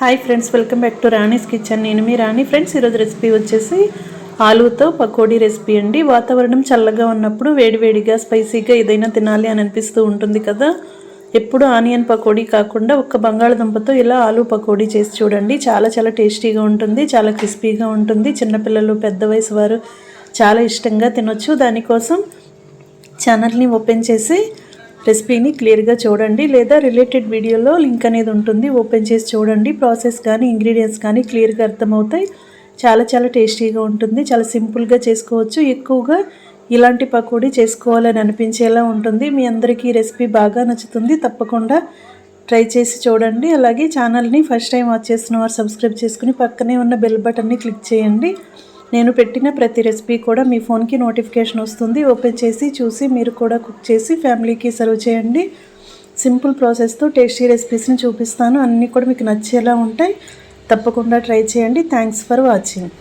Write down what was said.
Hi friends, welcome back to Rani's kitchen. నేను మీ రాణి. Friends, ఈరోజు recipe వచ్చేసి ఆలూతో పకోడీ రెసిపీ అండి. వాతావరణం చల్లగా ఉన్నప్పుడు వేడివేడిగా స్పైసీగా ఏదైనా తినాలి అని అనిపిస్తూ ఉంటుంది కదా. ఎప్పుడు ఆనియన్ పకోడీ కాకుండా ఒక్క బంగాళదుంపతో ఇలా ఆలూ పకోడీ చేసి చూడండి. చాలా చాలా టేస్టీగా ఉంటుంది, చాలా క్రిస్పీగా ఉంటుంది. చిన్నపిల్లలు, పెద్ద వయసు వారు చాలా ఇష్టంగా తినొచ్చు. దానికోసం ఛానల్ని ఓపెన్ చేసి రెసిపీని క్లియర్గా చూడండి, లేదా రిలేటెడ్ వీడియోలో లింక్ అనేది ఉంటుంది, ఓపెన్ చేసి చూడండి. ప్రాసెస్ కానీ ఇంగ్రీడియంట్స్ కానీ క్లియర్గా అర్థమవుతాయి. చాలా చాలా టేస్టీగా ఉంటుంది, చాలా సింపుల్గా చేసుకోవచ్చు. ఎక్కువగా ఇలాంటి పకోడీ చేసుకోవాలని అనిపించేలా ఉంటుంది. మీ అందరికీ ఈ రెసిపీ బాగా నచ్చుతుంది, తప్పకుండా ట్రై చేసి చూడండి. అలాగే ఛానల్ని ఫస్ట్ టైం వాచ్ చేస్తున్న వారు సబ్స్క్రైబ్ చేసుకుని పక్కనే ఉన్న బెల్ బటన్ని క్లిక్ చేయండి. నేను పెట్టిన ప్రతి రెసిపీ కూడా మీ ఫోన్కి నోటిఫికేషన్ వస్తుంది. ఓపెన్ చేసి చూసి మీరు కూడా కుక్ చేసి ఫ్యామిలీకి సర్వ్ చేయండి. సింపుల్ ప్రాసెస్తో టేస్టీ రెసిపీస్ని చూపిస్తాను. అన్నీ కూడా మీకు నచ్చేలా ఉంటాయి. తప్పకుండా ట్రై చేయండి. Thanks for watching.